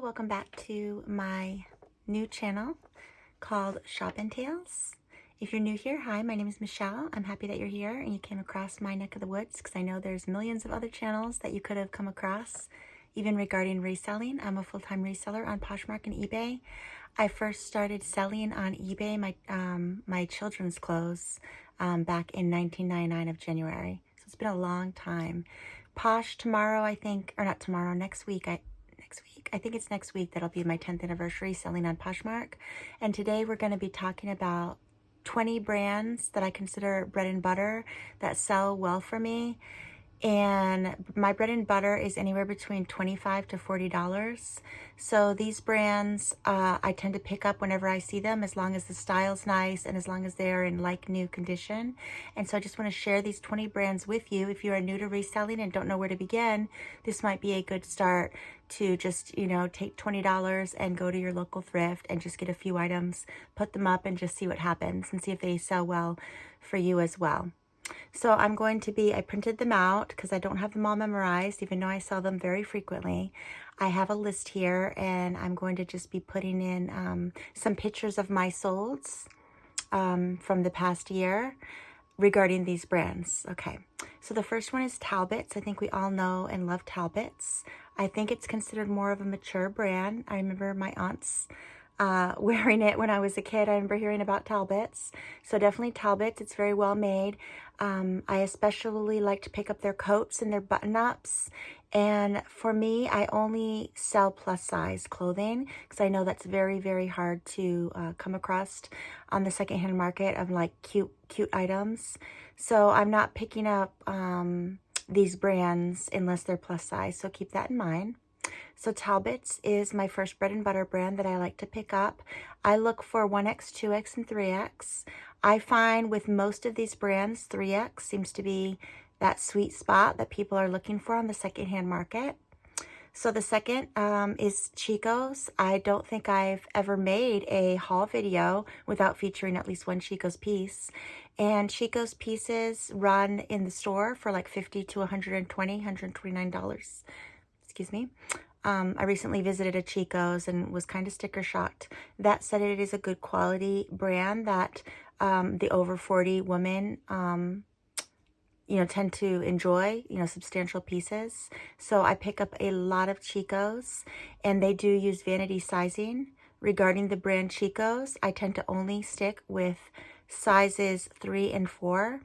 welcome back to my new channel called Shop and Tales. If you're new here, hi, my name is Michelle. I'm happy that you're here and you came across my neck of the woods because I know there's millions of other channels that you could have come across, even regarding reselling. I'm a full-time reseller on Poshmark and eBay. I first started selling on eBay my children's clothes back in 1999 of January. So it's been a long time. Posh tomorrow, I think, or not tomorrow, next week. I think it's next week that'll be my 10th anniversary selling on Poshmark. And today we're going to be talking about 20 brands that I consider bread and butter that sell well for me. And my bread and butter is anywhere between $25 to $40. So these brands I tend to pick up whenever I see them, as long as the style's nice and as long as they're in like new condition. And so I just want to share these 20 brands with you. If you are new to reselling and don't know where to begin, this might be a good start to just, take $20 and go to your local thrift and just get a few items, put them up and just see what happens and see if they sell well for you as well. So I printed them out because I don't have them all memorized, even though I sell them very frequently. I have a list here and I'm going to just be putting in some pictures of my solds from the past year regarding these brands. Okay, so the first one is Talbot's. I think we all know and love Talbot's. I think it's considered more of a mature brand. I remember my aunts wearing it when I was a kid. I remember hearing about Talbot's. So definitely Talbot's. It's very well made. I especially like to pick up their coats and their button-ups. And for me, I only sell plus size clothing because I know that's very, very hard to come across on the secondhand market of like cute items. So I'm not picking up these brands unless they're plus size. So keep that in mind. So Talbot's is my first bread and butter brand that I like to pick up. I look for 1X, 2X, and 3X. I find with most of these brands, 3X seems to be that sweet spot that people are looking for on the secondhand market. So the second is Chico's. I don't think I've ever made a haul video without featuring at least one Chico's piece. And Chico's pieces run in the store for like $50 to $120, $129. Excuse me. I recently visited a Chico's and was kind of sticker shocked. That said, it is a good quality brand that the over 40 women, tend to enjoy, substantial pieces. So I pick up a lot of Chico's and they do use vanity sizing. Regarding the brand Chico's, I tend to only stick with sizes 3 and 4.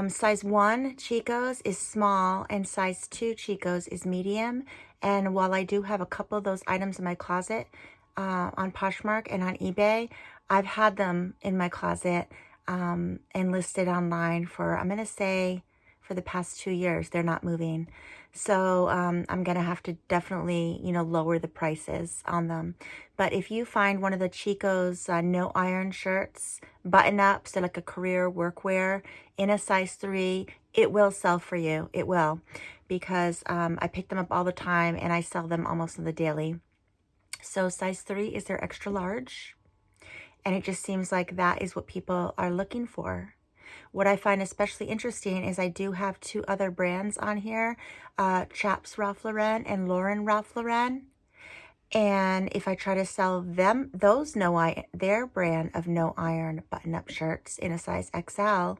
Size 1 Chico's is small and size 2 Chico's is medium. And while I do have a couple of those items in my closet on Poshmark and on eBay, I've had them in my closet and listed online for, I'm going to say, for the past 2 years. They're not moving. So I'm going to have to definitely, lower the prices on them. But if you find one of the Chico's no iron shirts, button-ups, they're like a career workwear in a size 3, it will sell for you. It will. Because I pick them up all the time and I sell them almost on the daily. So size 3 is their extra large. And it just seems like that is what people are looking for. What I find especially interesting is I do have 2 other brands on here, Chaps Ralph Lauren and Lauren Ralph Lauren. And if I try to sell them, their brand of no iron button-up shirts in a size XL,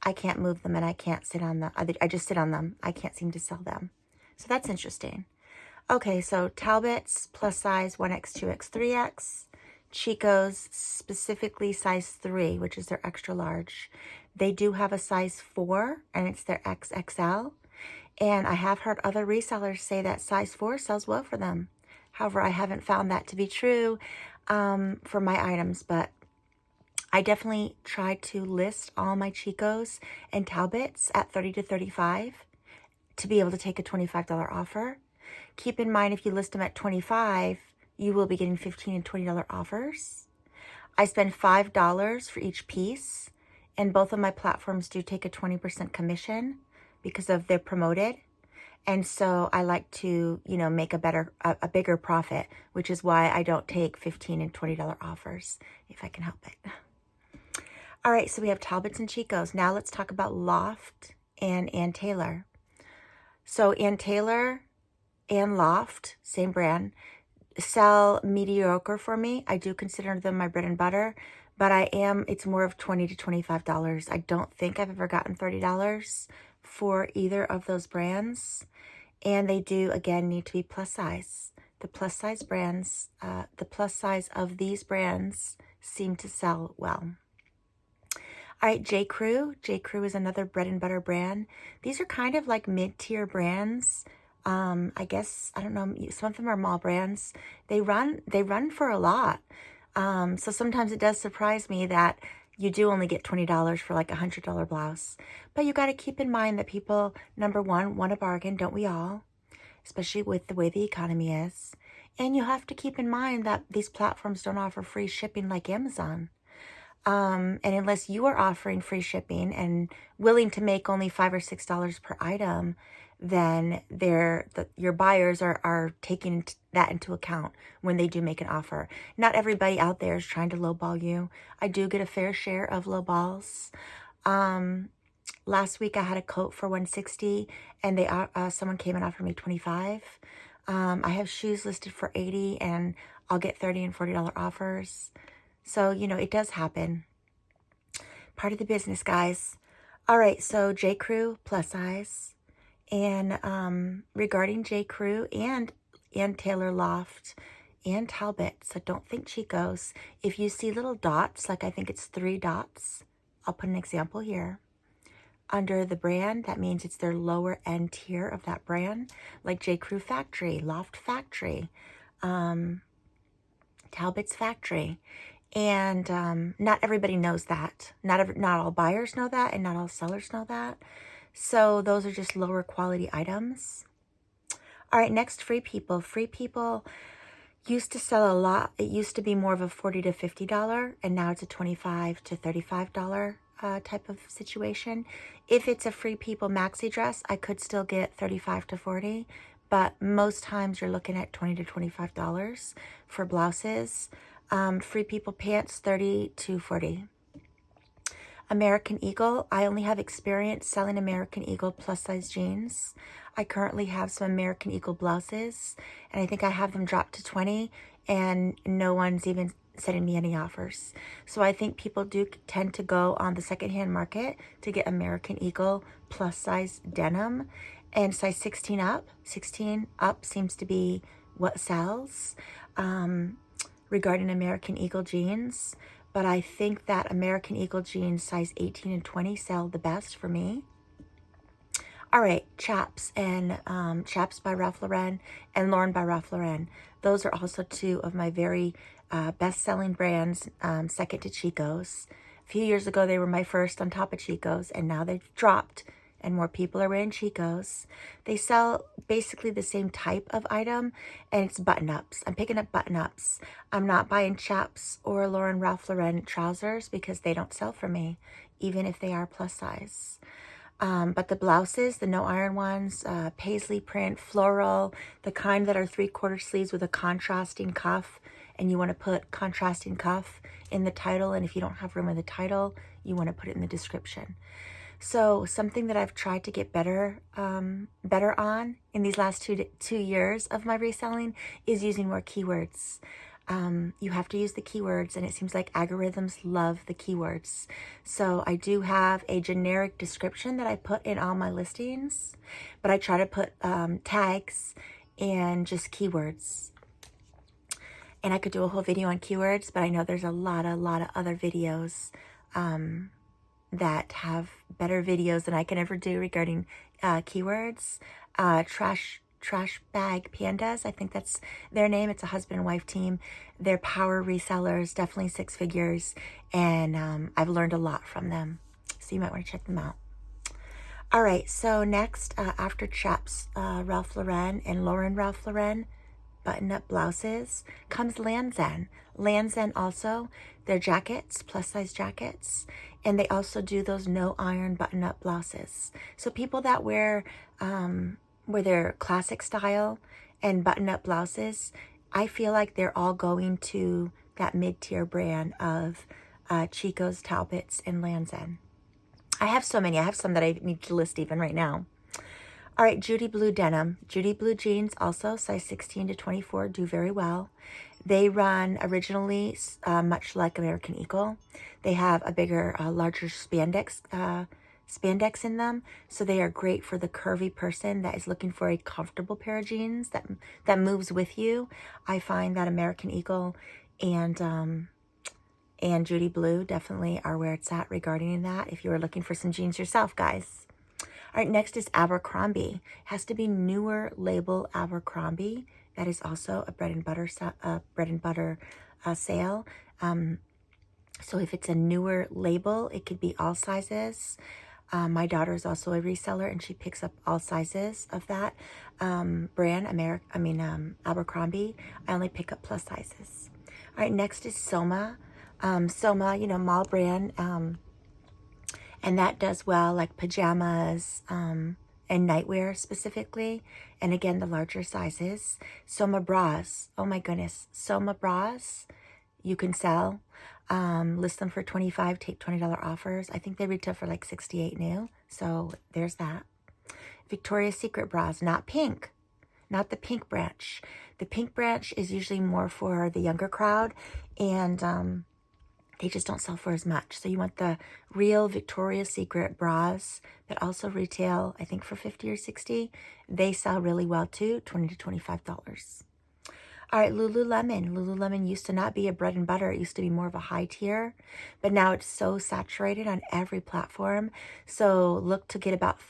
I can't move them and I can't sit on them. I just sit on them. I can't seem to sell them. So that's interesting. Okay, so Talbot's plus size 1X, 2X, 3X. Chico's specifically size 3, which is their extra large. They do have a size 4 and it's their XXL. And I have heard other resellers say that size 4 sells well for them. However, I haven't found that to be true for my items, but I definitely try to list all my Chico's and Talbot's at $30 to $35 to be able to take a $25 offer. Keep in mind, if you list them at $25, you will be getting $15 and $20 offers. I spend $5 for each piece, and both of my platforms do take a 20% commission because of they're promoted. And so I like to, make a bigger profit, which is why I don't take $15 and $20 offers if I can help it. All right, so we have Talbot's and Chico's. Now let's talk about Loft and Ann Taylor. So Ann Taylor and Loft, same brand, sell mediocre for me. I do consider them my bread and butter, but it's more of $20 to $25. I don't think I've ever gotten $30 for either of those brands. And they do, again, need to be plus size. The plus size brands, the plus size of these brands seem to sell well. All right, M.Cruz. M.Cruz is another bread and butter brand. These are kind of like mid-tier brands. I guess, I don't know, some of them are mall brands. They run for a lot. So sometimes it does surprise me that you do only get $20 for like a $100 blouse. But you got to keep in mind that people, number one, want a bargain, don't we all? Especially with the way the economy is. And you have to keep in mind that these platforms don't offer free shipping like Amazon. And unless you are offering free shipping and willing to make only $5 or $6 per item, then your buyers are taking that into account when they do make an offer. Not everybody out there is trying to lowball you. I do get a fair share of lowballs. Last week I had a coat for $160 and someone came and offered me $25. I have shoes listed for $80 and I'll get $30 and $40 offers. So, it does happen. Part of the business, guys. All right, so M.Cruz plus size. And regarding M.Cruz and Taylor Loft and Talbot, so don't think Chico's. If you see little dots, like I think it's 3 dots, I'll put an example here. Under the brand, that means it's their lower end tier of that brand, like M.Cruz Factory, Loft Factory, Talbot's Factory. And not everybody knows that. Not all buyers know that, and not all sellers know that. So those are just lower quality items. All right, next, Free People. Free People used to sell a lot. It used to be more of a $40 to $50, and now it's a $25 to $35 type of situation. If it's a Free People maxi dress, I could still get $35 to $40, but most times you're looking at $20 to $25 for blouses. Free People pants, $30 to $40. American Eagle, I only have experience selling American Eagle plus size jeans. I currently have some American Eagle blouses, and I think I have them dropped to $20, and no one's even sending me any offers. So I think people do tend to go on the secondhand market to get American Eagle plus size denim, and size 16 up seems to be what sells. Regarding American Eagle jeans, but I think that American Eagle jeans size 18 and 20 sell the best for me. All right, Chaps and Chaps by Ralph Lauren and Lauren by Ralph Lauren. Those are also two of my very best-selling brands, second to Chico's. A few years ago, they were my first on top of Chico's, and now they've dropped and more people are wearing Chico's. They sell basically the same type of item, and it's button-ups. I'm picking up button-ups. I'm not buying Chaps or Lauren Ralph Lauren trousers because they don't sell for me, even if they are plus size. But the blouses, the no iron ones, paisley print, floral, the kind that are 3/4 sleeves with a contrasting cuff, and you want to put contrasting cuff in the title, and if you don't have room in the title, you want to put it in the description. So something that I've tried to get better on in these last two years of my reselling is using more keywords. You have to use the keywords, and it seems like algorithms love the keywords. So I do have a generic description that I put in all my listings, but I try to put tags and just keywords. And I could do a whole video on keywords, but I know there's a lot of other videos that have better videos than I can ever do regarding keywords. Trash Bag Pandas, I think that's their name. It's a husband and wife team. They're power resellers, definitely 6 figures, and I've learned a lot from them. So you might want to check them out. All right, so next, after Chaps Ralph Lauren and Lauren Ralph Lauren button-up blouses, comes Land's End. Land's End also, they're jackets, plus-size jackets, and they also do those no-iron button-up blouses. So people that wear their classic style and button-up blouses, I feel like they're all going to that mid-tier brand of Chico's, Talbot's, and Land's End. I have so many. I have some that I need to list even right now. All right, Judy Blue denim. Judy Blue jeans, also size 16 to 24, do very well. They run originally much like American Eagle. They have a bigger, larger spandex in them, so they are great for the curvy person that is looking for a comfortable pair of jeans that moves with you. I find that American Eagle and Judy Blue definitely are where it's at regarding that, if you are looking for some jeans yourself, guys. All right, next is Abercrombie. It has to be newer label Abercrombie. That is also a bread and butter sale. So if it's a newer label, it could be all sizes. My daughter is also a reseller, and she picks up all sizes of that brand. Abercrombie. I only pick up plus sizes. All right, next is Soma. Soma, mall brand. And that does well, like pajamas and nightwear specifically. And again, the larger sizes. Soma bras. Oh my goodness. Soma bras you can sell. List them for $25, take $20 offers. I think they retail for like $68 new. So there's that. Victoria's Secret bras, not pink. Not the pink branch. The pink branch is usually more for the younger crowd. And they just don't sell for as much. So you want the real Victoria's Secret bras that also retail, I think, for $50 or $60. They sell really well too, $20 to $25. All right, Lululemon. Lululemon used to not be a bread and butter. It used to be more of a high tier, but now it's so saturated on every platform. So look to get about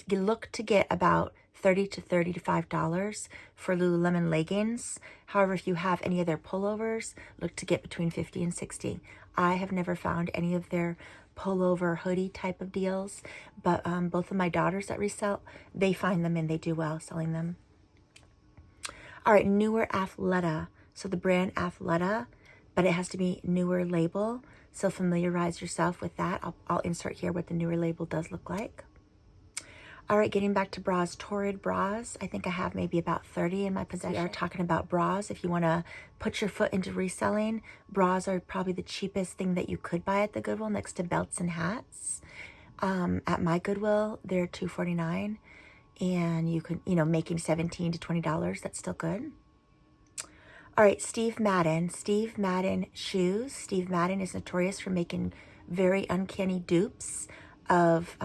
$30 to $35 for Lululemon leggings. However, if you have any of their pullovers, look to get between $50 and $60. I have never found any of their pullover hoodie type of deals, but both of my daughters that resell, they find them and they do well selling them. All right, newer Athleta. So the brand Athleta, but it has to be newer label. So familiarize yourself with that. I'll insert here what the newer label does look like. All right, getting back to bras, Torrid bras. I think I have maybe about 30 in my possession. We are talking about bras. If you want to put your foot into reselling, bras are probably the cheapest thing that you could buy at the Goodwill next to belts and hats. At my Goodwill, they're $2.49, and you can, making $17 to $20. That's still good. All right, Steve Madden. Steve Madden shoes. Steve Madden is notorious for making very uncanny dupes of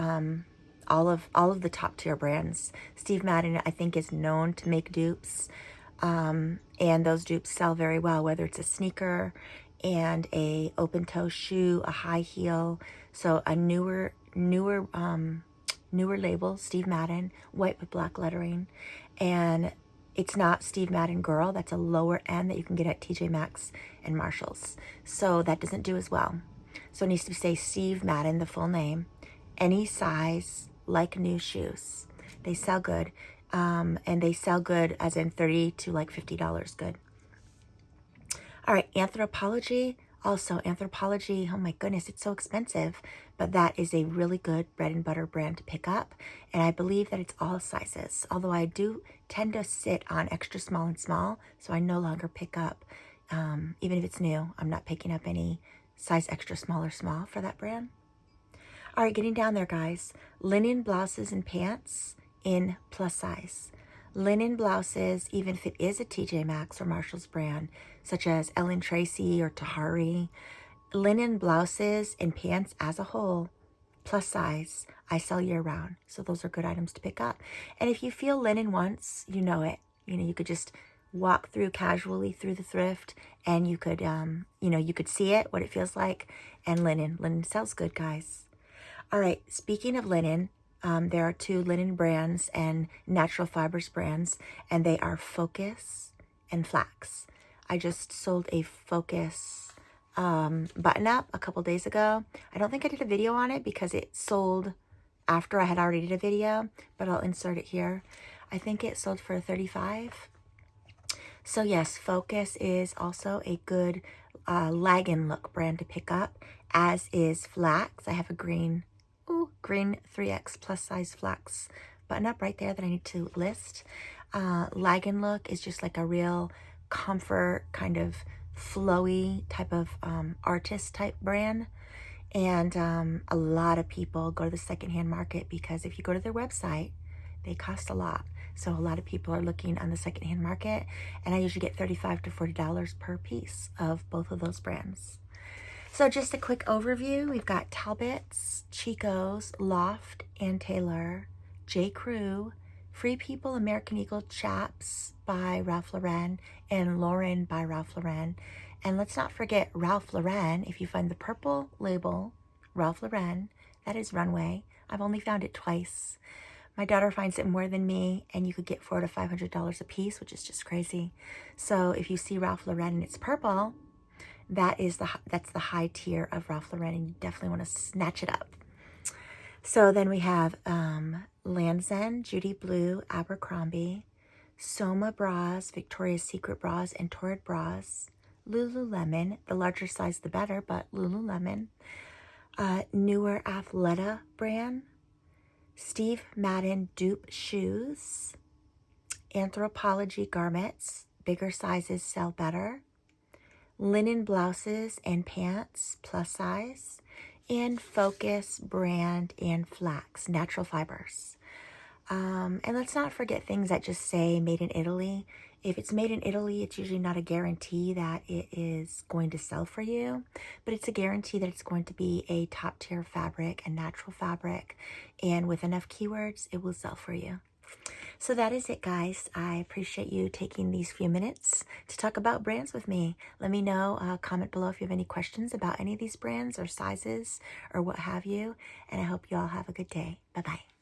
all of the top tier brands. Steve Madden, I think, is known to make dupes, and those dupes sell very well, whether it's a sneaker and a open toe shoe, a high heel. So a newer label, Steve Madden, white with black lettering, and it's not Steve Madden Girl. That's a lower end that you can get at TJ Maxx and Marshalls. So that doesn't do as well. So it needs to say Steve Madden, the full name, any size, like new shoes. They sell good, and they sell good as in $30 to like $50 good. All right, Anthropologie. Also, Anthropologie, oh my goodness, it's so expensive, but that is a really good bread and butter brand to pick up, and I believe that it's all sizes, although I do tend to sit on extra small and small, so I no longer pick up, even if it's new, I'm not picking up any size extra small or small for that brand. All right, getting down there, guys. Linen blouses and pants in plus size. Linen blouses, even if it is a TJ Maxx or Marshalls brand, such as Ellen Tracy or Tahari, linen blouses and pants as a whole, plus size, I sell year round. So those are good items to pick up. And if you feel linen once, you know it. You could just walk through casually through the thrift, and you could, you could see it, what it feels like. And linen sells good, guys. All right, speaking of linen, there are two linen brands and natural fibers brands, and they are Focus and Flax. I just sold a Focus button-up a couple days ago. I don't think I did a video on it because it sold after I had already did a video, but I'll insert it here. I think it sold for $35. So yes, Focus is also a good lag-in look brand to pick up, as is Flax. I have a green 3X plus size Flax button up right there that I need to list. Lag-in look is just like a real comfort, kind of flowy type of artist type brand. And a lot of people go to the secondhand market because if you go to their website, They cost a lot. So a lot of people are looking on the secondhand market, and I usually get $35 to $40 per piece of both of those brands. So just a quick overview. We've got Talbot's, Chico's, Loft and Taylor, J.Crew, Free People, American Eagle Chaps by Ralph Lauren, and Lauren by Ralph Lauren. And let's not forget Ralph Lauren. If you find the purple label, Ralph Lauren, that is Runway. I've only found it twice. My daughter finds it more than me, and you could get $400 to $500 a piece, which is just crazy. So if you see Ralph Lauren and it's purple, that's the high tier of Ralph Lauren, and you definitely want to snatch it up. So then we have Land's End, Judy Blue, Abercrombie, Soma Bras, Victoria's Secret Bras, and Torrid Bras, Lululemon, the larger size the better, but Lululemon, newer Athleta brand, Steve Madden Dupe Shoes, Anthropologie Garments, bigger sizes sell better, linen blouses and pants, plus size, and Focus brand and Flax, natural fibers. And let's not forget things that just say made in Italy. If it's made in Italy, it's usually not a guarantee that it is going to sell for you, but it's a guarantee that it's going to be a top tier fabric, a natural fabric, and with enough keywords, it will sell for you. So that is it, guys. I appreciate you taking these few minutes to talk about brands with me. Let me know, comment below if you have any questions about any of these brands or sizes or what have you. And I hope you all have a good day. Bye-bye.